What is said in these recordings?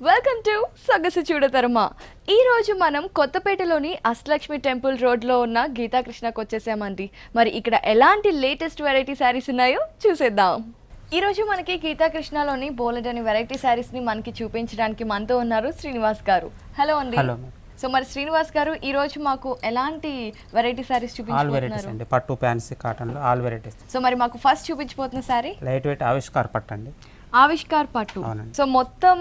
Welcome to సొగసు చూడతరమా. ఈ రోజు మనం కొత్తపేటలోని అష్టలక్ష్మి టెంపుల్ రోడ్లో ఉన్న గీతాకృష్ణకు వచ్చేసామండి. మరి ఇక్కడ ఎలాంటి లేటెస్ట్ వెరైటీ శారీస్ ఉన్నాయో చూసేద్దాం. ఈ రోజు మనకి గీతాకృష్ణలోని బోలెడని వెరైటీ శారీస్ని మనకి చూపించడానికి మనతో ఉన్నారు శ్రీనివాస్ గారు. హలో అండి. హలో. సో మరి శ్రీనివాస్ గారు ఈ రోజు మాకు ఎలాంటి వెరైటీ శారీస్ చూపించబోతున్నారు? పట్టు ఫ్యాన్సీ కాటన్లో ఆల్ వెరైటీస్. సో మరి మాకు first చూపించబోతున్న sari light weight Avishkar పట్టు అండి. ఆవిష్కార్ పట్టు. సో మొత్తం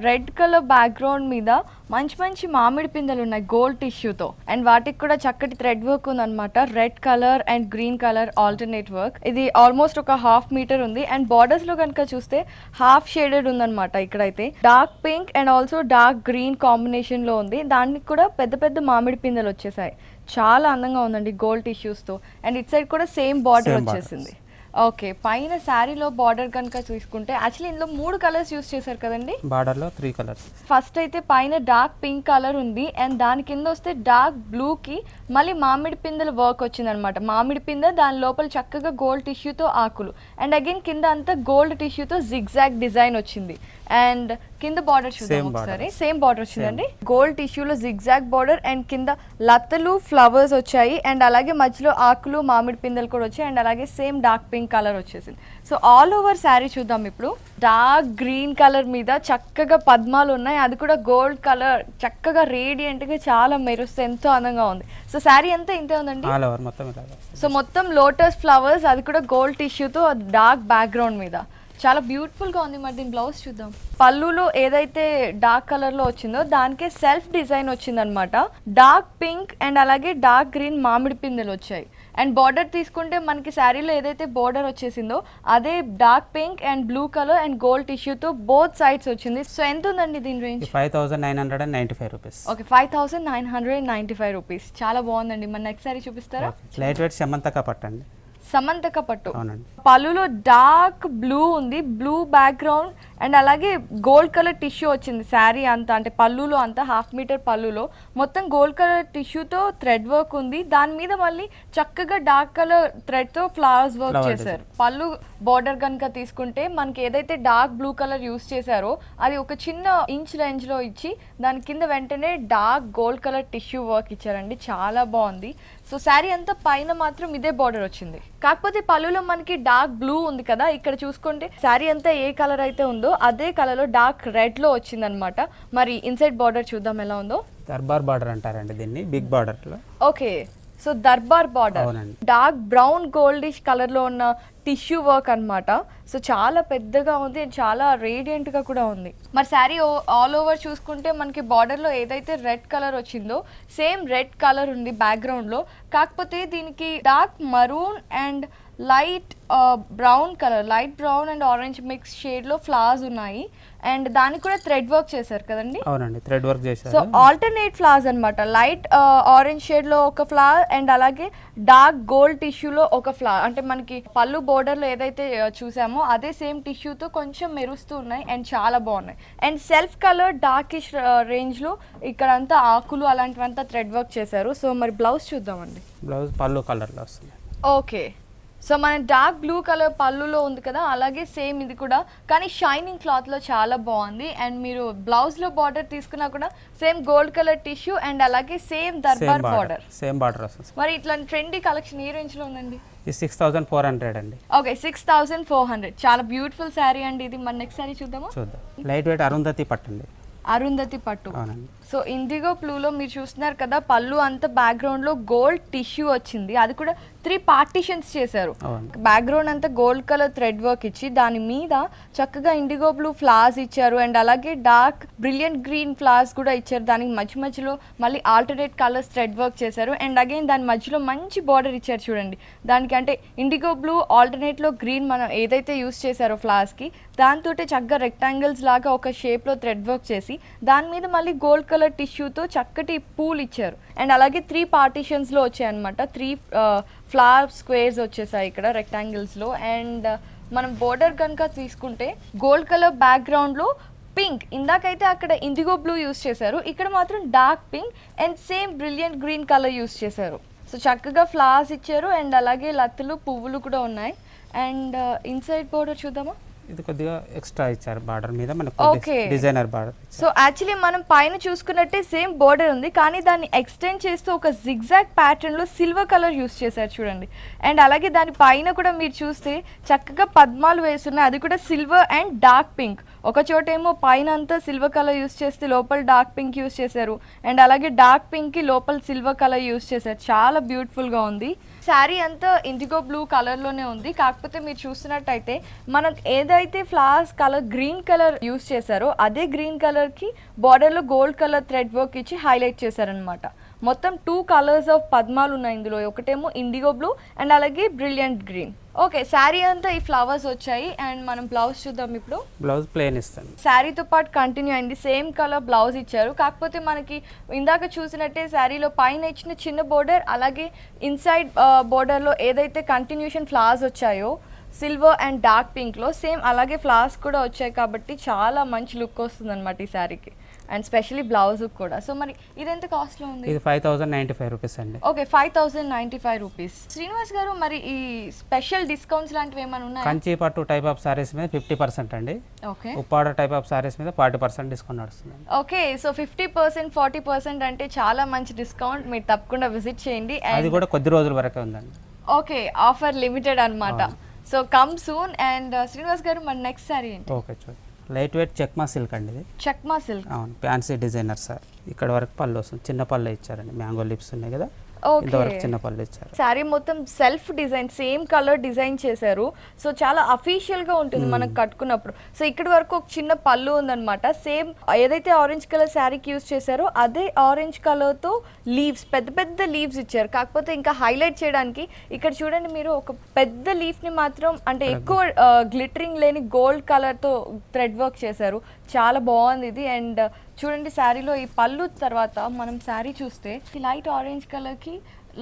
రెడ్ కలర్ బ్యాక్గ్రౌండ్ మీద మంచి మంచి మామిడి పిందెలు ఉన్నాయి గోల్డ్ టిష్యూతో, అండ్ వాటికి కూడా చక్కటి థ్రెడ్ వర్క్ ఉందన్నమాట. Red colour and green colour alternate work. ఇది ఆల్మోస్ట్ ఒక 1/2 మీటర్ ఉంది, అండ్ బార్డర్స్ లో కనుక చూస్తే హాఫ్ షేడెడ్ ఉందన్నమాట. ఇక్కడైతే dark pink and also dark green combination లో ఉంది. దానికి కూడా పెద్ద పెద్ద మామిడి పిందెలు వచ్చేసాయి. చాలా అందంగా ఉందండి గోల్డ్ టిష్యూస్ తో, అండ్ ఇట్ సైడ్ కూడా సేమ్ బార్డర్ వచ్చేసింది. ఓకే, పైన శారీలో బార్డర్ కనుక చూసుకుంటే యాక్చువల్లీ ఇందులో 3 కలర్స్ యూస్ చేశారు కదండి. బార్డర్లో 3 కలర్స్. ఫస్ట్ అయితే పైన డార్క్ పింక్ కలర్ ఉంది, అండ్ దాని కింద వస్తే డార్క్ బ్లూకి మళ్ళీ మామిడి పిందెల వర్క్ వచ్చింది అనమాట. మామిడి పిందె దాని లోపల చక్కగా గోల్డ్ టిష్యూతో ఆకులు, అండ్ అగైన్ కింద అంతా గోల్డ్ టిష్యూతో జిగ్జాగ్ డిజైన్ వచ్చింది. అండ్ కింద బార్డర్ చూద్దాం ఒకసారి. సేమ్ బార్డర్ వచ్చిందండి, గోల్డ్ టిష్యూలో జిగ్జాగ్ బార్డర్, అండ్ కింద లతలు ఫ్లవర్స్ వచ్చాయి, అండ్ అలాగే మధ్యలో ఆకులు మామిడి పిందెలు కూడా వచ్చాయి, అండ్ అలాగే సేమ్ డార్క్ పింక్ కలర్ వచ్చేసింది. సో ఆల్ ఓవర్ శారీ చూద్దాం ఇప్పుడు. డార్క్ గ్రీన్ కలర్ మీద చక్కగా పద్మాలు ఉన్నాయి, అది కూడా గోల్డ్ కలర్, చక్కగా రేడియంట్ గా చాలా మెరుస్తూ ఎంతో అందంగా ఉంది. సో శారీ అంతా ఇంతే ఉందండి. సో మొత్తం లోటస్ ఫ్లవర్స్, అది కూడా గోల్డ్ టిష్యూతో డార్క్ బ్యాక్గ్రౌండ్ మీద చాలా బ్యూటిఫుల్ గా ఉంది. మరి దీని బ్లౌజ్ చూద్దాం. పళ్ళులో ఏదైతే డార్క్ కలర్ లో వచ్చిందో దానికే సెల్ఫ్ డిజైన్ వచ్చింది అనమాట. డార్క్ పింక్ అండ్ అలాగే డార్క్ గ్రీన్ మామిడి పిందెలు వచ్చాయి, అండ్ బార్డర్ తీసుకుంటే మనకి శారీలో ఏదైతే బార్డర్ వచ్చేసిందో అదే dark pink and blue colour and gold టిష్యూతో బోత్ సైడ్స్ వచ్చింది. సో ఎంత ఉందండి దీని రేంజ్? 5995 రూపీస్. Okay, 5995 rupees. చాలా బాగుందండి. మన నెక్స్ట్ శారీ చూపిస్తారా? లైట్ వెయిట్ సమంతక పట్టండి. సమంతక పట్టు. పళ్ళులో డార్క్ బ్లూ ఉంది, బ్లూ బ్యాక్గ్రౌండ్, అండ్ అలాగే గోల్డ్ కలర్ టిష్యూ వచ్చింది శారీ అంతా, అంటే పళ్ళులో అంతా 1/2 మీటర్ పళ్ళులో మొత్తం గోల్డ్ కలర్ టిష్యూతో థ్రెడ్ వర్క్ ఉంది. దాని మీద మళ్ళీ చక్కగా డార్క్ కలర్ థ్రెడ్ తో ఫ్లవర్స్ వర్క్ చేశారు. పళ్ళు బార్డర్ కనుక తీసుకుంటే మనకి ఏదైతే డార్క్ బ్లూ కలర్ యూస్ చేశారో అది ఒక చిన్న ఇంచ్ రేంజ్ లో ఇచ్చి దాని కింద వెంటనే dark gold colour tissue work ఇచ్చారండి. చాలా బాగుంది. సో శారీ అంతా పైన మాత్రం ఇదే బార్డర్ వచ్చింది, కాకపోతే పళ్ళులో మనకి డార్క్ బ్లూ ఉంది కదా. ఇక్కడ చూసుకుంటే శారీ అంతా ఏ కలర్ అయితే ఉందో అదే కలర్ లో డార్క్ రెడ్ లో వచ్చింది అనమాట. మరి ఇన్సైడ్ బార్డర్ చూద్దాం ఎలా ఉందో. దర్బార్ బార్డర్ అంటారండి దీన్ని, బిగ్ బార్డర్ లో. Okay, so Darbar border dark brown goldish colour లో ఉన్న టిష్యూ వర్క్ అన్నమాట. సో చాలా పెద్దగా ఉంది, చాలా రేడియంట్ గా కూడా ఉంది. మరి శారీ ఆల్ ఓవర్ చూసుకుంటే మనకి బార్డర్ లో ఏదైతే రెడ్ కలర్ వచ్చిందో సేమ్ రెడ్ కలర్ ఉంది బ్యాక్గ్రౌండ్ లో, కాకపోతే దీనికి dark maroon and light brown colour, light brown and orange mix shade లో ఫ్లవర్స్ ఉన్నాయి, అండ్ దానికి కూడా థ్రెడ్ వర్క్ చేశారు కదండి. అవునండి, థ్రెడ్ వర్క్ చేశారు. సో ఆల్టర్నేట్ ఫ్లవర్స్ అన్నమాట. లైట్ ఆరెంజ్ షేడ్ లో ఒక ఫ్లవర్, అండ్ అలాగే డార్క్ గోల్డ్ టిష్యూలో ఒక ఫ్లవర్. అంటే మనకి పళ్ళు బోర్డర్ లో ఏదైతే చూసామో అదే సేమ్ టిష్యూతో కొంచెం మెరుస్తూ ఉన్నాయి, అండ్ చాలా బాగున్నాయి. And self colour darkish range లో ఇక్కడ అంతా ఆకులు అలాంటివంతా థ్రెడ్ వర్క్ చేశారు. సో మరి బ్లౌజ్ చూద్దామండి. బ్లౌజ్ పళ్ళు కలర్ లో వస్తుంది. ఓకే, సో మన డార్క్ బ్లూ కలర్ పళ్ళులో ఉంది కదా, అలాగే సేమ్ ఇది కూడా, కానీ షైనింగ్ క్లాత్ లో చాలా బాగుంది. అండ్ మీరు బ్లౌజ్ లో బార్డర్ తీసుకున్నా కూడా same gold colour tissue and అలాగే సేమ్ దర్బార్ బార్డర్. సేమ్ బార్డర్ వస్తుంది. మరి ఇట్లాంటి ట్రెండీ కలెక్షన్ ఏ రేంజ్ లో ఉందండి? 6400 అండి. ఓకే, 6400. చాలా బ్యూటిఫుల్ శారీ అండి ఇది. మన నెక్స్ట్ శారీ చూద్దామా? చూద్దాం. లైట్ వెయిట్ అరుంధతి పట్టండి. అరుంధతి పట్టు. సో ఇండిగో బ్లూలో మీరు చూస్తున్నారు కదా, పళ్ళు అంతా బ్యాక్గ్రౌండ్ లో గోల్డ్ టిష్యూ వచ్చింది, అది కూడా 3 పార్టీషన్స్ చేశారు. బ్యాక్గ్రౌండ్ అంతా గోల్డ్ కలర్ థ్రెడ్ వర్క్ ఇచ్చి దాని మీద చక్కగా ఇండిగో బ్లూ ఫ్లవర్స్ ఇచ్చారు, అండ్ అలాగే డార్క్ బ్రిలియంట్ గ్రీన్ ఫ్లవర్స్ కూడా ఇచ్చారు. దానికి మధ్యలో మళ్ళీ ఆల్టర్నేట్ కలర్స్ థ్రెడ్ వర్క్ చేశారు, అండ్ అగైన్ దాని మధ్యలో మంచి బార్డర్ ఇచ్చారు చూడండి. దానికి అంటే ఇండిగో బ్లూ ఆల్టర్నేట్ లో గ్రీన్ మనం ఏదైతే యూస్ చేశారో ఫ్లవర్స్ కి, దాంతో చక్కగా రెక్టాంగిల్స్ లాగా ఒక షేప్ లో థ్రెడ్ వర్క్ చేసి దాని మీద మళ్ళీ గోల్డ్ కలర్ టిష్యూతో చక్కటి పూలు ఇచ్చారు, అండ్ అలాగే 3 పార్టీషన్స్ లో వచ్చాయి అనమాట. 3 ఫ్లవర్ స్క్వేర్స్ వచ్చేసాయి ఇక్కడ రెక్టాంగిల్స్ లో. అండ్ మనం బోర్డర్ కనుక తీసుకుంటే గోల్డ్ కలర్ బ్యాక్గ్రౌండ్ లో పింక్, ఇందాకైతే అక్కడ ఇండిగో బ్లూ యూస్ చేశారు, ఇక్కడ మాత్రం dark pink and same brilliant green colour use చేశారు. సో చక్కగా ఫ్లవర్స్ ఇచ్చారు, అండ్ అలాగే లతలు పువ్వులు కూడా ఉన్నాయి. అండ్ ఇన్సైడ్ బోర్డర్ చూద్దామా? ఇది కొద్దిగా ఎక్స్ట్రా ఇచ్చారు బార్డర్ మీద మనకు Okay. Designer border. So actually మనం పైన చూసుకున్నట్టే సేమ్ బోర్డర్ ఉంది, కానీ దాన్ని ఎక్స్టెండ్ చేస్తూ ఒక జిగ్జాగ్ ప్యాటర్న్లో సిల్వర్ కలర్ యూస్ చేశారు చూడండి. అండ్ అలాగే దాని పైన కూడా మీరు చూస్తే చక్కగా పద్మాలు వేస్తున్నాయి, అది కూడా సిల్వర్ అండ్ డార్క్ పింక్. ఒక చోటేమో పైన అంతా సిల్వర్ కలర్ యూస్ చేస్తే లోపల డార్క్ పింక్ యూస్ చేశారు, అండ్ అలాగే డార్క్ పింక్కి లోపల సిల్వర్ కలర్ యూస్ చేశారు. చాలా బ్యూటిఫుల్గా ఉంది. శారీ అంతా ఇండిగో బ్లూ కలర్లోనే ఉంది, కాకపోతే మీరు చూస్తున్నట్టయితే మనకు ఏదైతే flowers colour green colour use చేశారో అదే గ్రీన్ కలర్కి బార్డర్లో గోల్డ్ కలర్ థ్రెడ్ వర్క్ ఇచ్చి హైలైట్ చేశారనమాట. మొత్తం 2 కలర్స్ ఆఫ్ పద్మాలు ఉన్నాయి ఇందులో, ఒకటేమో ఇండిగో బ్లూ అండ్ అలాగే బ్రిలియంట్ గ్రీన్. ఓకే, శారీ అంతా ఈ ఫ్లవర్స్ వచ్చాయి అండ్ మనం బ్లౌజ్ చూద్దాం ఇప్పుడు. బ్లౌజ్ ప్లెయిన్ ఇస్తాను. శారీతో పాటు కంటిన్యూ అయింది, సేమ్ కలర్ బ్లౌజ్ ఇచ్చారు. కాకపోతే మనకి ఇందాక చూసినట్టే శారీలో పైన ఇచ్చిన చిన్న బోర్డర్ అలాగే ఇన్సైడ్ బోర్డర్లో ఏదైతే కంటిన్యూషన్ ఫ్లవర్స్ వచ్చాయో సిల్వర్ అండ్ డార్క్ పింక్లో సేమ్ అలాగే ఫ్లవర్స్ కూడా వచ్చాయి, కాబట్టి చాలా మంచి లుక్ వస్తుంది అనమాట ఈ శారీకి. అండ్ స్పెషలీ బ్లౌజ్ కూడా. సో మరి ఇది ఎంత కాస్ట్లో ఉంది? ఇది 5095 రూపీస్ అండి. Okay, 5095 rupees. శ్రీనివాస్ గారు, మరి ఈ స్పెషల్ డిస్కౌంట్స్ లాంటివి ఏమైనా ఉన్నాయి? కంచి పట్టు టైప్ ఆఫ్ సారీస్ మీద 50% అండి. Okay. Uppada type of saris మీద 40% డిస్కౌంట్ నడుస్తుంది. ఓకే, సో 50% 40% అంటే చాలా మంచి డిస్కౌంట్. మీరు తప్పకుండా విజిట్ చేయండి. అది కూడా కొద్ది రోజుల వరకే ఉందండి. ఓకే, ఆఫర్ లిమిటెడ్ అన్నమాట. So come soon. And Srinivas గారు, మరి నెక్స్ట్ సారీ ఏంటి? ఓకే, చూడండి. లైట్ వెయిట్ చెక్మా సిల్క్ అండి ఇది. చక్మా సిల్క్. అవును, ఫ్యాన్సీ డిజైనర్ సార్. ఇక్కడ వరకు పళ్ళు వస్తుంది, చిన్న పళ్ళు ఇచ్చారండి. మ్యాంగో లిప్స్ ఉన్నాయి కదా, ఓకే. ఇంతవరకు చిన్న పళ్ళు ఇచ్చారు. శారీ మొత్తం self design, same colour design చేశారు. సో చాలా అఫీషియల్ గా ఉంటుంది మనకు కట్టుకున్నప్పుడు. సో ఇక్కడ వరకు ఒక చిన్న పళ్ళు ఉందన్నమాట. సేమ్ ఏదైతే ఆరెంజ్ కలర్ శారీకి యూస్ చేశారో అదే ఆరెంజ్ కలర్ తో లీవ్స్, పెద్ద పెద్ద లీవ్స్ ఇచ్చారు. కాకపోతే ఇంకా హైలైట్ చేయడానికి ఇక్కడ చూడండి మీరు, ఒక పెద్ద లీఫ్ ని మాత్రం అంటే ఎక్కువ గ్లిటరింగ్ లేని గోల్డ్ కలర్ తో థ్రెడ్ వర్క్ చేశారు. చాలా బాగుంది ఇది. అండ్ చూడండి శారీలో ఈ పళ్ళు తర్వాత మనం శారీ చూస్తే లైట్ ఆరెంజ్ కలర్కి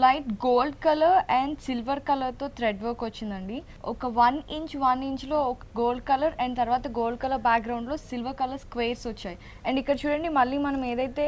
light gold colour and silver కలర్తో థ్రెడ్ వర్క్ వచ్చిందండి. ఒక 1 ఇంచ్లో ఒక గోల్డ్ కలర్ అండ్ తర్వాత గోల్డ్ కలర్ బ్యాక్గ్రౌండ్లో సిల్వర్ కలర్ స్క్వేర్స్ వచ్చాయి. అండ్ ఇక్కడ చూడండి మళ్ళీ మనం ఏదైతే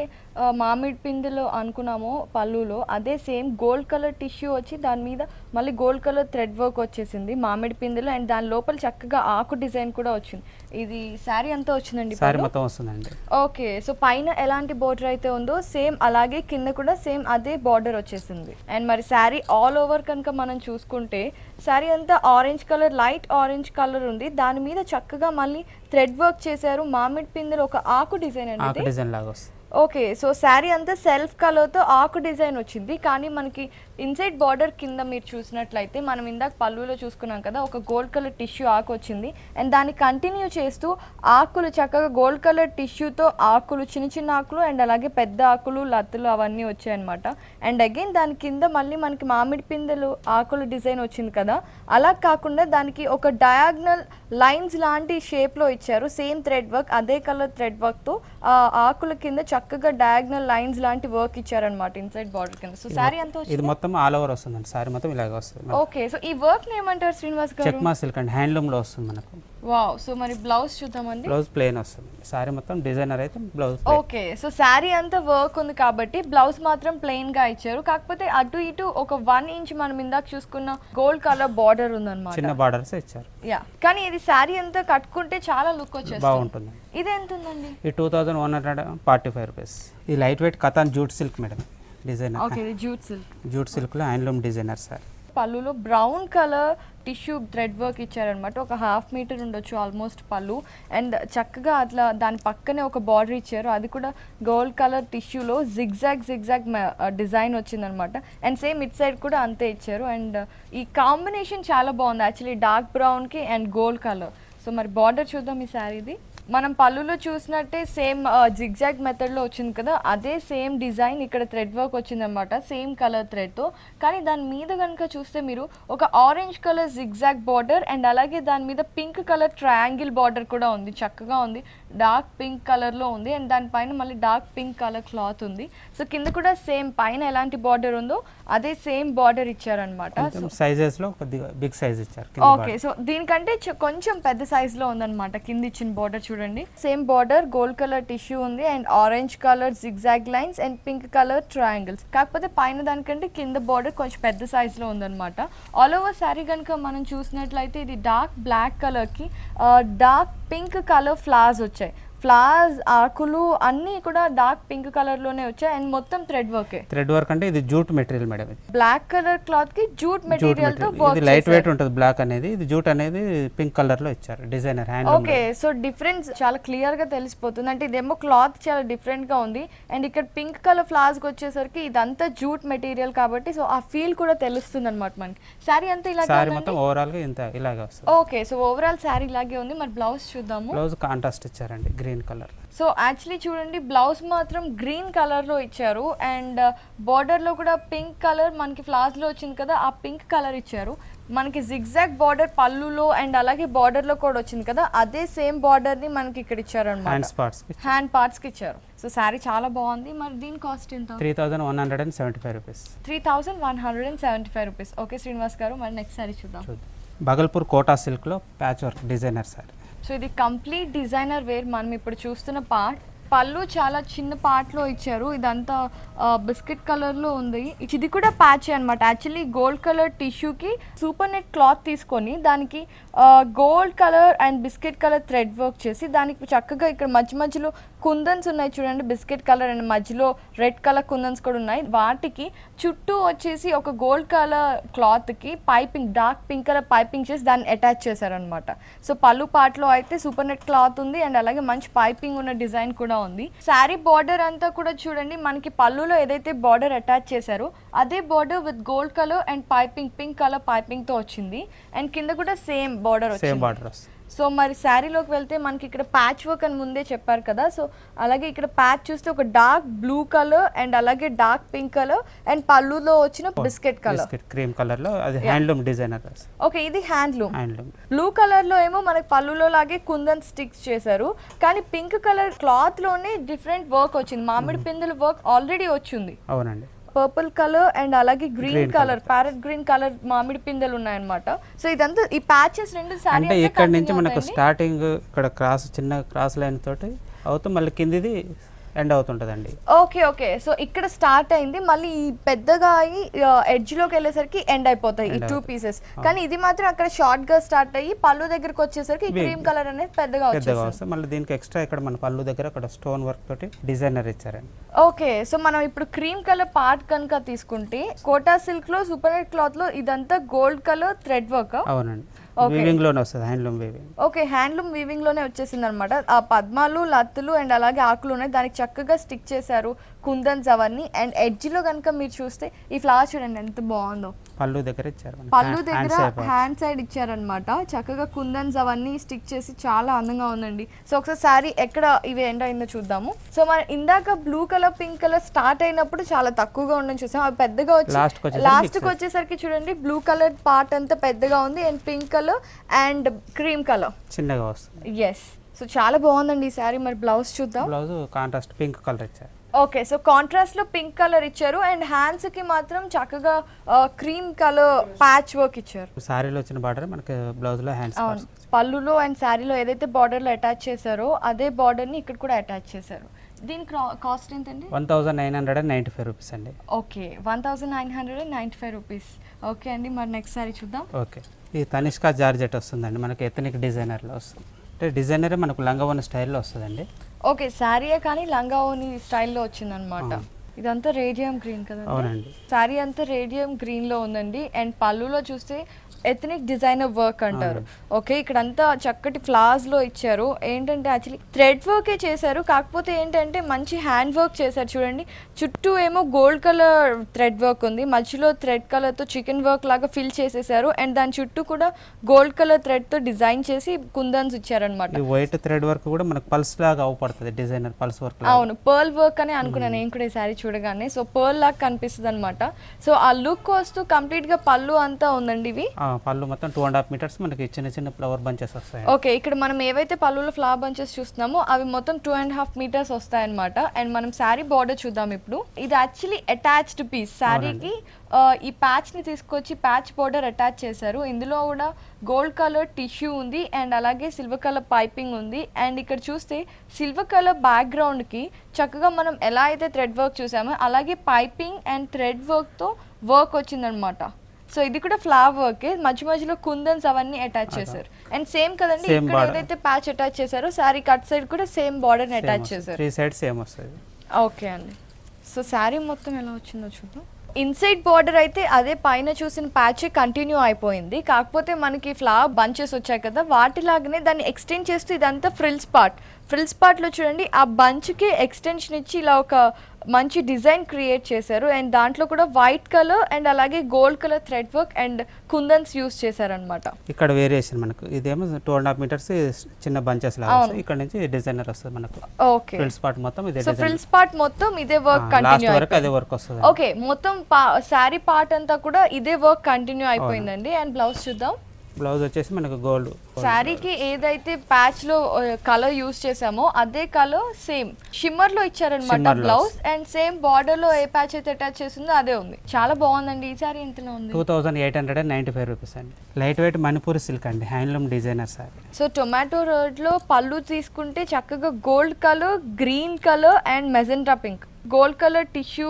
మామిడి పిందెలో అనుకున్నామో పళ్ళులో అదే సేమ్ గోల్డ్ కలర్ టిష్యూ వచ్చి దాని మీద మళ్ళీ గోల్డ్ కలర్ థ్రెడ్ వర్క్ వచ్చేసింది మామిడి పిందెలో. అండ్ దాని లోపల చక్కగా ఆకు డిజైన్ కూడా వచ్చింది. ఇది శారీ అంతా వచ్చిందండి, శారీ మొత్తం వస్తుందండి. ఓకే, సో పైన ఎలాంటి బోర్డర్ అయితే ఉందో సేమ్ అలాగే కింద కూడా సేమ్ అదే బార్డర్ వచ్చేసింది. అండ్ మరి శారీ ఆల్ ఓవర్ కనుక మనం చూసుకుంటే శారీ అంతా orange colour, light orange colour ఉంది. దాని మీద చక్కగా మళ్ళీ థ్రెడ్ వర్క్ చేశారు. మామిడి పిందెలో ఒక ఆకు డిజైన్ ఆకు అండి. డిజైన్ లాగా వస్తుంది. ఓకే, సో శారీ అంతా సెల్ఫ్ కలర్తో ఆకు డిజైన్ వచ్చింది. కానీ మనకి ఇన్సైడ్ బార్డర్ కింద మీరు చూసినట్లయితే మనం ఇందాక పళ్ళులో చూసుకున్నాం కదా, ఒక గోల్డ్ కలర్ టిష్యూ ఆకు వచ్చింది. అండ్ దాన్ని కంటిన్యూ చేస్తూ ఆకులు చక్కగా గోల్డ్ కలర్ టిష్యూతో ఆకులు, చిన్న చిన్న ఆకులు అండ్ అలాగే పెద్ద ఆకులు, లతలు అవన్నీ వచ్చాయన్నమాట. అండ్ అగైన్ దాని కింద మళ్ళీ మనకి మామిడి పిందెలు ఆకులు డిజైన్ వచ్చింది కదా, అలా కాకుండా దానికి ఒక డయాగ్నల్ లైన్స్ లాంటి షేప్లో ఇచ్చారు. సేమ్ థ్రెడ్ వర్క్, అదే కలర్ థ్రెడ్ వర్క్తో ఆకుల కింద చక్కగా డయాగ్నల్ లైన్స్ లాంటి వర్క్ ఇచ్చారనమాట ఇన్సైడ్ బార్డర్ కింద. సో శారీ అంతా ఇది మొత్తం ఆల్ ఓవర్ వస్తుందండి. శారీ మొత్తం ఇలాగే వస్తుంది. ఓకే, సో ఈ వర్క్ ని ఏమంటారు శ్రీనివాస్ గారు? చెక్మా సిల్క్ అండి, హ్యాండ్లూమ్ లో వస్తుంది మనకు. వావ్, సో మరి బ్లౌజ్ చూద్దామండి. బ్లౌజ్ ప్లెయిన్ వస్తుంది. శారీ మొత్తం డిజైనర్ అయితే బ్లౌజ్. ఓకే, సో శారీ అంతా వర్క్ ఉంది కాబట్టి బ్లౌజ్ మాత్రం ప్లెయిన్ గా ఇచ్చారు. కాకపోతే అటు ఇటు ఒక 1 ఇంచ్ మనం ఇందాక చూసుకున్న గోల్డ్ కలర్ బార్డర్ ఉందన్నమాట. చిన్న బార్డర్స్ ఇచ్చారు. యా, కానీ ఇది శారీ అంతా కట్టుకుంటే చాలా లుక్ వచ్చేస్తుంది, బాగుంటుంది. ఇది ఎంత ఉందండి? ఈ 2145 రూపీస్. ఈ light weight katan jute silk madam designer. Okay, ఇది జూట్ సిల్క్. జూట్ సిల్క్ లో హ్యాండ్లూమ్ డిజైనర్ సార్. పళ్ళులో brown colour tissue thread work ఇచ్చారనమాట. ఒక 1/2 మీటర్ ఉండొచ్చు ఆల్మోస్ట్ పళ్ళు. అండ్ చక్కగా అట్లా దాని పక్కనే ఒక బార్డర్ ఇచ్చారు, అది కూడా గోల్డ్ కలర్ టిష్యూలో జిగ్జాగ్ డిజైన్ వచ్చిందనమాట. అండ్ సేమ్ ఇట్ సైడ్ కూడా అంతే ఇచ్చారు. అండ్ ఈ కాంబినేషన్ చాలా బాగుంది యాక్చువల్లీ, డార్క్ బ్రౌన్కి అండ్ గోల్డ్ కలర్. సో మరి బార్డర్ చూద్దాం ఈ శారీది. మనం పళ్ళులో చూసినట్టే సేమ్ జిగ్జాగ్ మెథడ్లో వచ్చింది కదా, అదే సేమ్ డిజైన్ ఇక్కడ థ్రెడ్ వర్క్ వచ్చిందనమాట, సేమ్ కలర్ థ్రెడ్తో. కానీ దాని మీద కనుక చూస్తే మీరు ఒక orange colour zigzag border and అలాగే దాని మీద పింక్ కలర్ ట్రయాంగిల్ బార్డర్ కూడా ఉంది, చక్కగా ఉంది. డార్క్ పింక్ కలర్లో ఉంది అండ్ దానిపైన మళ్ళీ డార్క్ పింక్ కలర్ క్లాత్ ఉంది. సో కింద కూడా సేమ్ పైన ఎలాంటి బార్డర్ ఉందో అదే సేమ్ బార్డర్ ఇచ్చారనమాట. సైజెస్ లో కొద్దిగా బిగ్ సైజ్ ఇచ్చారు. ఓకే, సో దీనికంటే కొంచెం పెద్ద సైజ్ లో ఉందన్నమాట కింద ఇచ్చిన బార్డర్ చూడండి. చూడండి. Same border, gold colour tissue ఉంది and orange colour zigzag lines and pink colour triangles. కాకపోతే పైన దానికంటే కింద బార్డర్ కొంచెం పెద్ద సైజ్ లో ఉందన్నమాట. ఆల్ ఓవర్ శారీ కనుక మనం చూసినట్లయితే ఇది డార్క్ బ్లాక్ కలర్ కి డార్క్ పింక్ కలర్ ఫ్లవర్స్ వచ్చాయి. ఫ్లవర్స్, ఆకులు అన్నీ కూడా డార్క్ పింక్ కలర్ లోనే వచ్చాయి అండ్ మొత్తం థ్రెడ్ వర్క్. థ్రెడ్ వర్క్ అంటే ఇది జూట్ మెటీరియల్ మేడం. ఇది బ్లాక్ కలర్ క్లాత్ కి జూట్ మెటీరియల్ తో వర్క్. ఇది లైట్ వెయిట్ ఉంటుంది బ్లాక్ అనేది. ఇది జూట్ అనేది పింక్ కలర్ లో ఇచ్చారు designer hand. Okay, so difference చాలా క్లియర్ గా తెలిసిపోతుంది. అంటే ఇదేమో క్లాత్ చాలా డిఫరెంట్ గా ఉంది అండ్ ఇక్కడ పింక్ కలర్ ఫ్లవర్స్ కి వచ్చేసరికి ఇదంతా జూట్ మెటీరియల్ కాబట్టి సో ఆ ఫీల్ కూడా తెలుస్తుంది అనమాట మనకి. శారీ అంతా ఇలా శారీ మొత్తం ఓవరాల్ గా ఇంత ఇలాగే వస్తుంది. ఓకే, సో ఓవరాల్ శారీ ఇలాగే ఉంది. మరి బ్లౌజ్ చూద్దాము. బ్లౌజ్ కాంట్రాస్ట్ ఇచ్చారండి, గ్రీన్ కలర్. సో యాక్చువల్లీ చూడండి, బ్లౌజ్ మాత్రం గ్రీన్ కలర్లో ఇచ్చారు అండ్ బార్డర్లో కూడా పింక్ కలర్ మనకి ఫ్లవర్స్లో వచ్చింది కదా, ఆ పింక్ కలర్ ఇచ్చారు. మనకి జిగ్జాగ్ బార్డర్ పళ్ళులో అండ్ అలాగే బార్డర్లో కూడా వచ్చింది కదా, అదే సేమ్ బార్డర్ని మనకి ఇక్కడ ఇచ్చారు అనమాట. హ్యాండ్ పార్ట్స్కి ఇచ్చారు. సో శారీ చాలా బాగుంది. మరి దీని కాస్ట్ ఎంత? 3175 రూపీస్. 3175 రూపీస్. ఓకే శ్రీనివాస్ గారు, మరి నెక్స్ట్ శారీ చూద్దాం. బగల్పూర్ కోటా సిల్క్లో patch work designer sari. So ఇది కంప్లీట్ డిజైనర్ వేర్. మనం ఇప్పుడు చూస్తున్న పార్ట్ పళ్ళు చాలా చిన్న పార్ట్లో ఇచ్చారు. ఇదంతా బిస్కెట్ కలర్లో ఉంది. ఇది కూడా ప్యాచ్ అనమాట. యాక్చువల్లీ గోల్డ్ కలర్ టిష్యూకి సూపర్ నెట్ క్లాత్ తీసుకొని దానికి gold colour and biscuit colour thread work చేసి దానికి చక్కగా ఇక్కడ మధ్య మధ్యలో కుందన్స్ ఉన్నాయి చూడండి, బిస్కెట్ కలర్ అండ్ మధ్యలో రెడ్ కలర్ కుందన్స్ కూడా ఉన్నాయి. వాటికి చుట్టూ వచ్చేసి ఒక గోల్డ్ కలర్ క్లాత్కి piping, dark pink colour piping చేసి దాన్ని అటాచ్ చేశారనమాట. సో పళ్ళు పార్ట్లో అయితే సూపర్ నెట్ క్లాత్ ఉంది అండ్ అలాగే మంచి పైపింగ్ ఉన్న డిజైన్ కూడా ఉంది. శారీ బార్డర్ అంతా కూడా చూడండి, మనకి పళ్ళులో ఏదైతే బార్డర్ అటాచ్ చేశారో అదే border with gold colour and piping, pink colour piping తో వచ్చింది అండ్ కింద కూడా సేమ్ బార్డర్ వచ్చింది. సో మరి శారీలోకి వెళ్తే మనకి ఇక్కడ ప్యాచ్ వర్క్ అని ముందే చెప్పారు కదా, సో అలాగే ఇక్కడ ప్యాచ్ చూస్తే ఒక డార్క్ బ్లూ కలర్ అండ్ అలాగే డార్క్ పింక్ కలర్ అండ్ పళ్ళులో వచ్చిన బిస్కెట్ కలర్, క్రీమ్ కలర్ లో అది హ్యాండ్లూమ్ డిజైనర్. ఓకే, ఇది హ్యాండ్లూమ్. బ్లూ కలర్ లో ఏమో మనకి పళ్ళులో లాగే కుందన్ స్టిక్స్ చేశారు, కానీ పింక్ కలర్ క్లాత్ లోనే డిఫరెంట్ వర్క్ వచ్చింది. మామిడి పిందెల వర్క్ ఆల్రెడీ వచ్చింది. అవునండి. పర్పుల్ కలర్ అండ్ అలాగే green colour, parrot green colour మామిడి పిందెలు ఉన్నాయన్నమాట. సో ఇదంతా ఈ ప్యాచెస్ రెండు సారీ అంటే ఇక్కడ నుంచి మనకు స్టార్టింగ్ ఇక్కడ క్రాస్, చిన్న క్రాస్ లైన్ తోటి అవుతూ మళ్ళీ కిందిది ఎండ్ అవుతుంటదండి. ఓకే ఓకే, సో ఇక్కడ స్టార్ట్ అయింది, మళ్ళీ ఈ పెద్దగా అయ్యి ఎడ్జ్ లోకి వెళ్ళేసరికి ఎండ్ అయిపోతాయి ఈ టూ పీసెస్. కానీ ఇది మాత్రం అక్కడ షార్ట్ గా స్టార్ట్ అయ్యి పళ్ళు దగ్గరకు వచ్చేసరికి క్రీమ్ కలర్ అనేది పెద్దగా వచ్చేస్తుంది. మళ్ళీ దీనికి ఎక్స్ట్రా ఇక్కడ మన పళ్ళు దగ్గర అక్కడ స్టోన్ వర్క్ తోటి డిజైనర్ ఇచ్చారండి. ఓకే, సో మనం ఇప్పుడు క్రీమ్ కలర్ పార్ట్ కనుక తీసుకుంటే కోటా సిల్క్ లో సూపర్ నెట్ క్లాత్ లో ఇదంతా గోల్డ్ కలర్ థ్రెడ్ వర్క్. అవునండి, వీవింగ్ లోనే వస్తుంది, handloom weaving. Okay, handloom weaving లోనే వచ్చేసింది అనమాట. ఆ పద్మాలు, లత్తులు అండ్ అలాగే ఆకులు ఉన్నాయి, దానికి చక్కగా స్టిక్ చేశారు కుందన్స్ అవన్నీ. అండ్ ఎడ్జ్ లో కనుక మీరు చూస్తే ఈ ఫ్లవర్ చూడండి ఎంత బాగుందో. పళ్ళు దగ్గర ఇచ్చారు, పళ్ళు దగ్గర హ్యాండ్ సైడ్ ఇచ్చారనమాట. చక్కగా కుందన్స్ అవన్నీ స్టిక్ చేసి చాలా అందంగా ఉందండి. సో ఒకసారి శారీ ఎక్కడ ఇవి ఎండ్ అయిందో చూద్దాము. సో మనం ఇందాక blue colour, pink colour start అయినప్పుడు చాలా తక్కువగా ఉండని చూసాం, అవి పెద్దగా వచ్చి లాస్ట్ కి వచ్చేసరికి చూడండి బ్లూ కలర్ పార్ట్ అంతా పెద్దగా ఉంది and pink colour and cream colour చిన్నగా వస్తుంది. ఎస్, సో చాలా బాగుందండి ఈ శారీ. మరి బ్లౌజ్ చూద్దాం. బ్లౌజ్ కాంట్రాస్ట్ పింక్ కలర్ ఇచ్చారు. ఓకే, సో కాంట్రాస్ట్ లో పింక్ కలర్ ఇచ్చారు అండ్ హ్యాండ్స్ కి మాత్రం చక్కగా క్రీమ్ కలర్ ప్యాచ్ వర్క్ ఇచ్చారు. శారీలో వచ్చిన బార్డర్ మనకి బ్లౌజ్ లో హ్యాండ్స్, పళ్ళులో అండ్ శారీలో ఏదైతే బార్డర్ లో అటాచ్ చేశారో అదే బార్డర్ ని ఇక్కడ కూడా అటాచ్ చేశారు. దీని కాస్ట్ ఎంతండి? 1995 రూపీస్ అండి. Okay, 1995 rupees. ఓకే అండి, మరి నెక్స్ట్ సారీ చూద్దాం. ఓకే, ఈ తనిష్కా జార్జెట్ వస్తుందండి మనకి ఎథనిక్ డిజైనర్లో వస్తుంది. అంటే డిజైనరే మనకు లంగావోని స్టైల్లో వస్తుందండి. ఓకే, శారీయే కానీ లంగావోని స్టైల్లో వచ్చిందనమాట. ఇదంతా రేడియం గ్రీన్ కదా? అవునండి, శారీ అంతా రేడియం గ్రీన్ లో ఉందండి అండ్ పళ్ళులో చూస్తే ఎథనిక్ డిజైనర్ వర్క్ అంటారు. ఓకే, ఇక్కడంతా చక్కటి ఫ్లవర్స్ లో ఇచ్చారు. ఏంటంటే యాక్చువల్లీ థ్రెడ్ వర్కే చేశారు, కాకపోతే ఏంటంటే మంచి హ్యాండ్ వర్క్ చేశారు. చూడండి చుట్టూ ఏమో గోల్డ్ కలర్ థ్రెడ్ వర్క్ ఉంది, మధ్యలో థ్రెడ్ కలర్ తో చికెన్ వర్క్ లాగా ఫిల్ చేసేసారు అండ్ దాని చుట్టూ కూడా గోల్డ్ కలర్ థ్రెడ్ తో డిజైన్ చేసి కుందన్స్ ఇచ్చారనమాట. వైట్ థ్రెడ్ వర్క్ కూడా మనకు పల్స్ లాగా అవుపడుతుంది, డిజైనర్ పల్స్ వర్క్. అవును, పర్ల్ వర్క్ అని అనుకున్నాను నేను కూడా ఈ సారీ చూడగానే. సో పర్ల్ లాగా కనిపిస్తుంది అనమాట. సో ఆ లుక్ వస్తూ కంప్లీట్ గా పళ్ళు అంతా ఉందండి ఇవి. పళ్ళు మొత్తం 2.5 మీటర్స్ మనకి చిన్న చిన్న ఫ్లవర్ బంచెస్ వస్తాయి. ఓకే, ఇక్కడ మనం ఏవైతే పళ్ళులో ఫ్లవర్ బంచెస్ చూస్తున్నామో అవి మొత్తం 2.5 మీటర్స్ వస్తాయన్నమాట. అండ్ మనం శారీ బార్డర్ చూద్దాం ఇప్పుడు. ఇది యాక్చువల్లీ అటాచ్డ్ పీస్. శారీకి ఈ ప్యాచ్ని తీసుకొచ్చి ప్యాచ్ బార్డర్ అటాచ్ చేశారు. ఇందులో కూడా గోల్డ్ కలర్ టిష్యూ ఉంది అండ్ అలాగే సిల్వర్ కలర్ పైపింగ్ ఉంది. అండ్ ఇక్కడ చూస్తే సిల్వర్ కలర్ బ్యాక్గ్రౌండ్కి చక్కగా మనం ఎలా అయితే థ్రెడ్ వర్క్ చూసామో అలాగే పైపింగ్ అండ్ థ్రెడ్ వర్క్తో వర్క్ వచ్చిందనమాట. సో ఇది కూడా ఫ్లవర్ వర్క్, మధ్య మధ్యలో కుందన్స్ అవన్నీ అటాచ్ చేశారు. అండ్ సేమ్ కదండి, ఇక్కడ ఏదైతే ప్యాచ్ అటాచ్ చేశారో శారీ కట్ సైడ్ కూడా సేమ్ బార్డర్ అటాచ్ చేశారు. 3 సైడ్స్ సేమ్ వస్తుంది. ఓకే అండి. సో శారీ మొత్తం ఎలా వచ్చిందో చూద్దాం. ఇన్సైడ్ బార్డర్ అయితే అదే పైన చూసిన ప్యాచ్ కంటిన్యూ అయిపోయింది. కాకపోతే మనకి ఫ్లవర్ బంచెస్ వచ్చాయి కదా, వాటిలాగానే దాన్ని ఎక్స్టెండ్ చేస్తూ ఇదంతా ఫ్రిల్స్ పార్ట్లో చూడండి ఆ బంచ్కి ఎక్స్టెన్షన్ ఇచ్చి ఇలా ఒక మంచి డిజైన్ క్రియేట్ చేశారు. అండ్ దాంట్లో కూడా వైట్ కలర్ అండ్ అలాగే gold colour thread work and kundans use చేశారనమాట. ఇక్కడ వేరియేషన్ మనకు ఇదేమో 2.5 మీటర్స్ చిన్న బంచెస్ లాగా వస్తాయి. ఇక్కడ నుంచి డిజైనర్ వస్తుంది మనకు. ఓకే, ఫ్రిల్స్ పార్ట్ మొత్తం ఇదే సో ఫ్రిల్స్ పార్ట్ మొత్తం ఇదే వర్క్ కంటిన్యూ వరకు అదే వర్క్ వస్తుంది. ఓకే, మొత్తం శారీ పార్ట్ అంతా కూడా ఇదే వర్క్ కంటిన్యూ అయిపోయిందండి. అండ్ బ్లౌజ్ చూద్దాం. బ్లౌజ్ వచ్చేసి మనకు గోల్డ్. శారీకి ఏదైతే ప్యాచ్ లో కలర్ యూస్ చేసామో అదే కలర్ సేమ్ షిమ్మర్ లో ఇచ్చారనమాట బ్లౌజ్. అండ్ సేమ్ బార్డర్ లో ఏ ప్యాచ్ అయితే అటాచ్ చేసిందో అదే ఉంది. చాలా బాగుందండి. ఈ శారీ ఎంతలో ఉంది? 2895 రూపీస్ అండి. లైట్ వెయిట్ మణిపూరి సిల్క్ అండి, handloom designer sari. So tomato red లో పళ్ళు తీసుకుంటే చక్కగా gold colour, green colour and magenta pink, gold colour tissue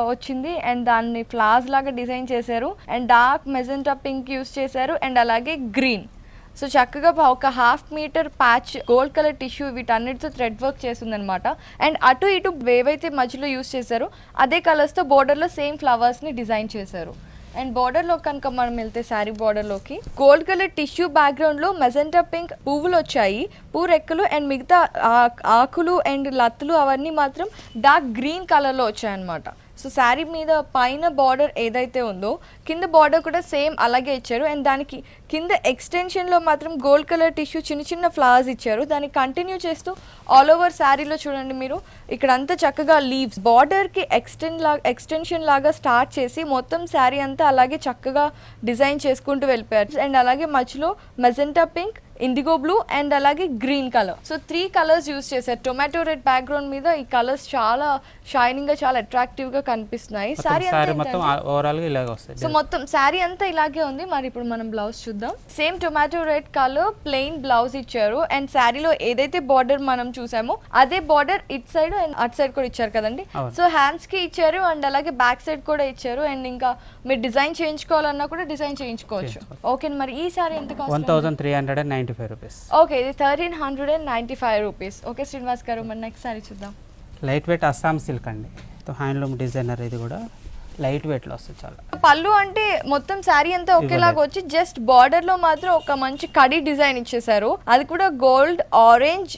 వచ్చింది అండ్ దాన్ని ఫ్లవర్స్ లాగా డిజైన్ చేశారు. And dark magenta pink use చేశారు అండ్ అలాగే గ్రీన్. సో చక్కగా ఒక 1/2 metre patch gold colour tissue వీటన్నిటితో థ్రెడ్ వర్క్ చేస్తుందనమాట. అండ్ అటు ఇటు ఏవైతే మధ్యలో యూస్ చేశారో అదే కలర్స్తో బోర్డర్లో సేమ్ ఫ్లవర్స్ని డిజైన్ చేశారు. అండ్ బార్డర్లో కనుక మనం వెళ్తే శారీ బార్డర్లోకి గోల్డ్ కలర్ టిష్యూ బ్యాక్గ్రౌండ్లో మెజెంటా పింక్ పువ్వులు వచ్చాయి, రెక్కలు అండ్ మిగతా ఆకులు అండ్ లత్తులు అవన్నీ మాత్రం డార్క్ గ్రీన్ కలర్లో వచ్చాయన్నమాట. సో శారీ మీద పైన బార్డర్ ఏదైతే ఉందో కింద బార్డర్ కూడా సేమ్ అలాగే ఇచ్చారు. అండ్ దానికి కింద ఎక్స్టెన్షన్లో మాత్రం గోల్డ్ కలర్ టిష్యూ చిన్న చిన్న ఫ్లవర్స్ ఇచ్చారు. దాన్ని కంటిన్యూ చేస్తూ ఆల్ ఓవర్ శారీలో చూడండి మీరు ఇక్కడ అంతా చక్కగా లీవ్స్ బార్డర్కి ఎక్స్టెన్షన్ లాగా స్టార్ట్ చేసి మొత్తం శారీ అంతా అలాగే చక్కగా డిజైన్ చేసుకుంటూ వెళ్ళిపోయారు. అండ్ అలాగే మధ్యలో magenta pink, indigo blue and అలాగే green colour. So 3 colours use చేశారు. టొమాటో రెడ్ బ్యాక్గ్రౌండ్ మీద ఈ కలర్స్ చాలా షైనింగ్ గా, చాలా అట్రాక్టివ్ గా కనిపిస్తున్నాయి. శారీ మొత్తం ఓవరాల్ గా ఇలాగే వస్తుంది. సో మొత్తం శారీ అంతా ఇలాగే ఉంది. మరి ఇప్పుడు మనం బ్లౌజ్ చూద్దాం. Same tomato red colour plain blouse ఇచ్చారు. అండ్ శారీలో ఏదైతే బార్డర్ మనం చూసామో అదే border it side and at side కూడా ఇచ్చారు కదండి. సో హ్యాండ్స్ కి ఇచ్చారు అండ్ అలాగే బ్యాక్ సైడ్ కూడా ఇచ్చారు. అండ్ ఇంకా మీరు డిజైన్ చేయించుకోవాలన్నా కూడా డిజైన్ చేయించుకోవచ్చు. ఓకే, మరి ఈ శారీ ఎంత కాస్ట్? 1395 రూపీస్. ఓకే, ఇది 1395 రూపీస్. ఓకే శ్రీనివాస్ గారు, మరి నెక్స్ట్ శారీ చూద్దాం. లైట్ వెయిట్ అస్సాం సిల్క్ అండి, హ్యాండ్లూమ్ డిజైనర్. ఇది కూడా లైట్ వెయిట్ లో వస్తుంది చాలా. పళ్ళు అంటే మొత్తం శారీ అంతా ఒకేలాగా వచ్చి జస్ట్ బార్డర్ లో మాత్రం ఒక మంచి కడి డిజైన్ ఇచ్చేసారు. అది కూడా gold, orange,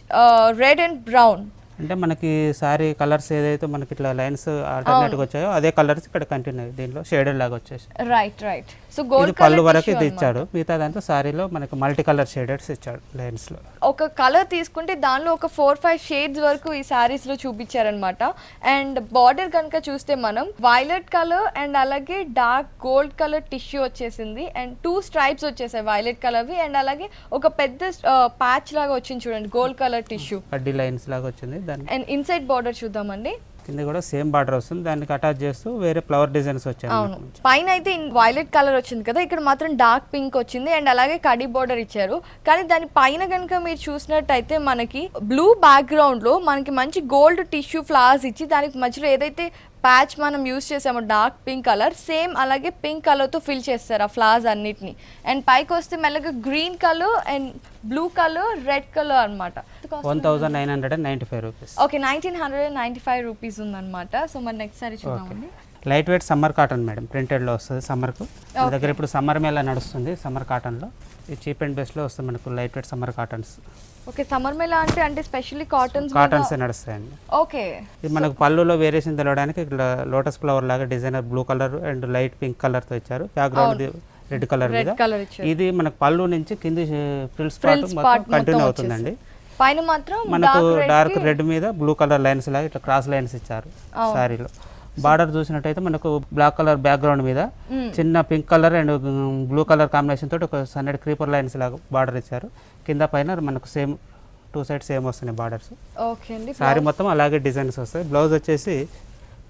red and brown. అంటే మనకి సారీ కలర్స్ ఏదైతే మనకి ఇట్లా లైన్స్ ఆల్టర్నేట్గా వచ్చాయో అదే కలర్స్ ఇక్కడ కంటిన్యూ దీనిలో షేడెడ్ లాగా వచ్చేసి. రైట్. సో గోల్డ్ పళ్ళు వరకు ఇది ఇచ్చాడు, మిగతా దాంతో సారీలో మనకి మల్టీ కలర్ షేడెడ్స్ ఇచ్చాడు లైన్స్ లో. ఒక కలర్ తీసుకుంటే దానిలో ఒక 4-5 షేడ్స్ వరకు ఈ సారీస్ లో చూపించారనమాట. అండ్ బార్డర్ కనుక చూస్తే మనం వైలెట్ కలర్ అండ్ అలాగే డార్క్ గోల్డ్ కలర్ టిష్యూ వచ్చేసింది. అండ్ 2 స్ట్రైప్స్ వచ్చేసాయి వైలెట్ కలర్వి. అండ్ అలాగే ఒక పెద్ద ప్యాచ్ లాగా వచ్చింది చూడండి గోల్డ్ కలర్ టిష్యూ, కడ్డీ లైన్స్ లాగా వచ్చింది. అండ్ ఇన్సైడ్ బార్డర్ చూద్దామండి. కింద కూడా సేమ్ బార్డర్ వస్తుంది, దానికి అటాచ్ చేస్తూ వేరే ఫ్లవర్ డిజైన్స్ వచ్చాయి. అవును, పైన అయితే వైలెట్ కలర్ వచ్చింది కదా, ఇక్కడ మాత్రం డార్క్ పింక్ వచ్చింది అండ్ అలాగే కడీ బార్డర్ ఇచ్చారు. కానీ దాని పైన కనుక మీరు చూసినట్టయితే మనకి బ్లూ బ్యాక్గ్రౌండ్ లో మనకి మంచి గోల్డ్ టిష్యూ ఫ్లవర్స్ ఇచ్చి దానికి మధ్యలో ఏదైతే ప్యాచ్ మనం యూస్ చేసాము డార్క్ పింక్ కలర్, సేమ్ అలాగే పింక్ కలర్తో ఫిల్ చేస్తారు ఆ ఫ్లవర్స్ అన్నిటిని. అండ్ పైకి వస్తే మెల్లగా green colour and blue colour, red colour అనమాట. 1995 రూపీస్. ఓకే, 1995 రూపీస్ ఉందన్నమాట. సో మరి నెక్స్ట్ సారీ చూద్దామండి. Light weight summer cotton madam, ప్రింటెడ్లో వస్తుంది సమ్మర్కు. మన దగ్గర ఇప్పుడు సమ్మర్ మేళ నడుస్తుంది సమ్మర్ కాటన్లో. ఇది చీప్ అండ్ బెస్ట్లో వస్తుంది మనకు light weight summer cottons. Okay, summer Mela అంటే స్పెషల్లీ కాటన్స్ నడుస్తాయండి. ఓకే, ఇది మనకు పళ్ళులో వేరియేషన్ తెలవడానికి ఇక్కడ లోటస్ ఫ్లవర్ లాగా designer blue colour and light pink కలర్తో ఇచ్చారు. బ్యాక్గ్రౌండ్ రెడ్ కలర్ మీద. ఇది మనకు పళ్ళు నుంచి కింది ఫ్రిల్స్ పార్ట్ కంటిన్యూ అవుతుందండి. పైన మాత్రం మనకు డార్క్ రెడ్ మీద బ్లూ కలర్ లైన్స్ లాగా ఇట్లా క్రాస్ లైన్స్ ఇచ్చారు శారీలో. బార్డర్ చూసినట్టయితే మనకు బ్లాక్ కలర్ బ్యాక్గ్రౌండ్ మీద చిన్న pink colour and blue colour combination తోటి ఒక సన్నటి క్రీపర్ లైన్స్ లాగా బార్డర్ ఇచ్చారు. కింద పైన మనకు సేమ్ 2 సైడ్స్ సేమ్ వస్తున్నాయి బార్డర్స్. ఓకే అండి. సారీ మొత్తం అలాగే డిజైన్స్ వస్తాయి. బ్లౌజ్ వచ్చేసి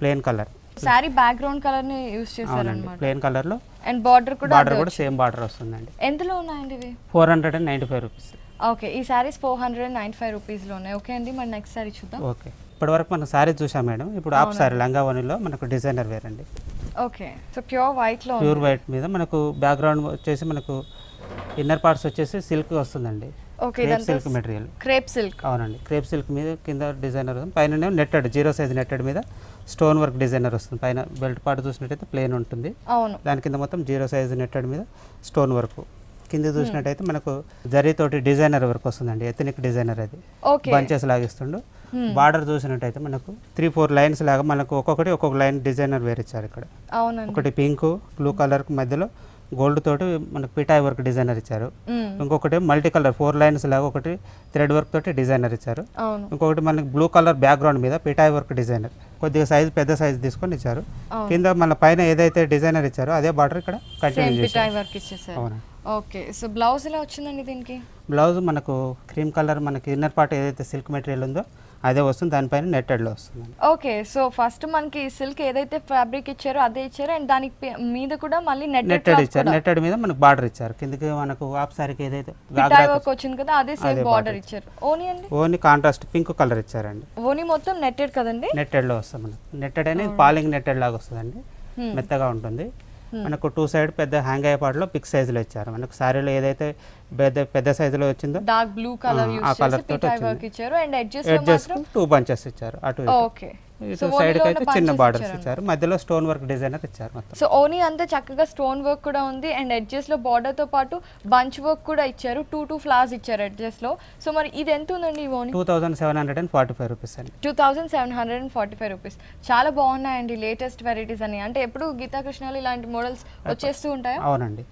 plain colour, sorry background colour ని యూస్ చేశారు అన్నమాట. ప్లెయిన్ కలర్ లో అండ్ బార్డర్ కూడా సేమ్ బార్డర్ వస్తుందండి. ఎంతలో ఉన్నాయండి ఇవి? 495 రూపీస్. ఓకే, ఈ సారీస్ 495 రూపీస్ లో ఉన్నాయి. ఓకే అండి, మరి నెక్స్ట్ సారీ చూద్దాం. ఓకే, ఇప్పటి వరకు మనం సారీ చూసాం మేడం. ఇప్పుడు హాఫ్ సారీ లంగావోనిలో మనకు డిజైనర్ వేర్ అండి. ఓకే, సో ప్యూర్ వైట్ లో, ప్యూర్ వైట్ మీద మనకు బ్యాక్గ్రౌండ్ వచ్చేసి మనకు ఇన్నర్ పార్ట్స్ వచ్చేసి సిల్క్ వస్తుందండి. Okay, silk material, crepe silk. అవునండి, క్రేప్ సిల్క్ మీద కింద డిజైనర్ పైన నెట్టెడ్ 0 సైజ్ నెట్టెడ్ మీద స్టోన్ వర్క్ డిజైనర్ వస్తుంది. పైన బెల్ట్ పార్ట్ చూసినట్టయితే ప్లేన్ ఉంటుంది. అవును, దాని కింద మొత్తం 0 సైజ్ నెట్టెడ్ మీద స్టోన్ వర్క్. కింద చూసినట్టయితే మనకు జరీతోటి డిజైనర్ వర్క్ వస్తుందండి. ఎథనిక్ డిజైనర్ అది బంచెస్ లాగిస్తుండు. బార్డర్ చూసినట్టయితే మనకు 3-4 లైన్స్ లాగా మనకు ఒక్కొక్క లైన్ డిజైనర్ వేర్ ఇచ్చారు ఇక్కడ. ఒకటి పింక్ బ్లూ కలర్ మధ్యలో గోల్డ్ తోటి మనకు పిటాయ్ వర్క్ డిజైనర్ ఇచ్చారు. ఇంకొకటి మల్టీ కలర్ 4 లైన్స్ లాగా ఒకటి థ్రెడ్ వర్క్ తోటి డిజైనర్ ఇచ్చారు. ఇంకొకటి మనకి బ్లూ కలర్ బ్యాక్గ్రౌండ్ మీద పిటాయ్ వర్క్ డిజైనర్ కొద్దిగా సైజ్ పెద్ద సైజ్ తీసుకొని ఇచ్చారు. కింద మన పైన ఏదైతే డిజైనర్ ఇచ్చారో అదే బార్డర్ ఇక్కడ కంటిన్యూ చేశారు. అవునా. ఓకే, సో బ్లౌజ్ ఎలా వచ్చిందండి దీనికి? బ్లౌజ్ మనకు క్రీమ్ కలర్ మనకి ఇన్నర్ పార్ట్ ఏదైతే సిల్క్ మెటీరియల్ ఉందో అదే వస్తుంది, దానిపైన నెట్టెడ్లో వస్తుంది. ఓకే, సో ఫస్ట్ మనకి సిల్క్ ఏదైతే ఫ్యాబ్రిక్ ఇచ్చారో అదే ఇచ్చారు, అండ్ దానికి మీద కూడా మళ్ళీ నెట్టెడ్ ఇచ్చారు. నెట్టెడ్ మీద మనకు బార్డర్ ఇచ్చారు. కిందకి మనకు హాఫ్ సారీకి ఏదైతే వర్క్ వచ్చింది కదా అదే సేమ్ బార్డర్ ఇచ్చారు. ఓనీ అండి, ఓనీ కాంట్రాస్ట్ పింక్ కలర్ ఇచ్చారండి. ఓనీ మొత్తం నెట్టెడ్ కదండి? నెట్టెడ్లో వస్తుంది మనకు. నెట్టెడ్ అనేది పాలింగ్ నెట్టెడ్ లాగా వస్తుందండి, మెత్తగా ఉంటుంది. మనకు 2 సైడ్ పెద్ద హ్యాంగ్ అయ్యే పాటలో పిక్ సైజులో ఇచ్చారు. మనకు సారీలో ఏదైతే పెద్ద సైజులో వచ్చిందో డార్క్ బ్లూ కలర్ యూస్ చేసి పిటాయ్ వర్క్ ఇచ్చారు, అండ్ ఎడ్జెస్ లో మాత్రం 2 బంచెస్ ఇచ్చారు. అటు ఓకే, సైడ్ కి అయితే చిన్న బార్డర్స్ ఇచ్చారు, మధ్యలో స్టోన్ వర్క్ డిజైనర్ ఇచ్చారు మొత్తం. సో ఓనీ అంతా చక్కగా స్టోన్ వర్క్ కూడా ఉంది, అండ్ ఎడ్జెస్ లో బార్డర్ తో పాటు బంచ్ వర్క్ కూడా ఇచ్చారు. 2 ఫ్లవర్స్ ఇచ్చారు ఎడ్జెస్ లో. సో మరి ఇది ఎంత ఉందండి ఈ ఓనీ? 2745 రూపీస్ అండి. 2745 రూపీస్. చాలా బాగున్నాయండి లేటెస్ట్ వెరైటీస్ అని. అంటే ఎప్పుడు గీతా కృష్ణలో ఇలాంటి మోడల్స్ వచ్చేస్తూ ఉంటాయా? అవునండి.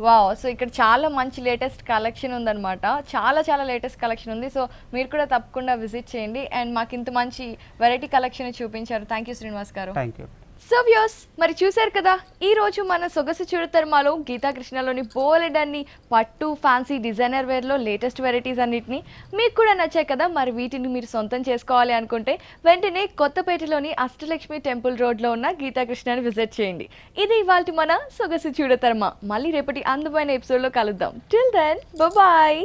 వావ్, సో ఇక్కడ చాలా మంచి లేటెస్ట్ కలెక్షన్ ఉందన్నమాట. చాలా లేటెస్ట్ కలెక్షన్ ఉంది. సో మీరు కూడా తప్పకుండా విజిట్ చేయండి, అండ్ మాకు ఇంత మంచి వెరైటీ కలెక్షన్ చూపించారు. థ్యాంక్ యూ శ్రీనివాస్ గారు. Thank you. సో వ్యూస్, మరి చూశారు కదా, ఈ రోజు మన సొగసు చిరుతర్మాలో గీతా కృష్ణలోని బోలెడన్ని పట్టు ఫ్యాన్సీ డిజైనర్ వేర్లో లేటెస్ట్ వెరైటీస్ అన్నిటిని మీకు కూడా నచ్చాయి కదా. మరి వీటిని మీరు సొంతం చేసుకోవాలి అనుకుంటే వెంటనే కొత్తపేటలోని అష్టలక్ష్మి టెంపుల్ రోడ్లో ఉన్న గీతా కృష్ణని విజిట్ చేయండి. ఇది ఇవాల్టి మన సొగసు చిరుతర్మ. మళ్ళీ రేపటి అందమైన ఎపిసోడ్లో కలుద్దాం. Till then, bye.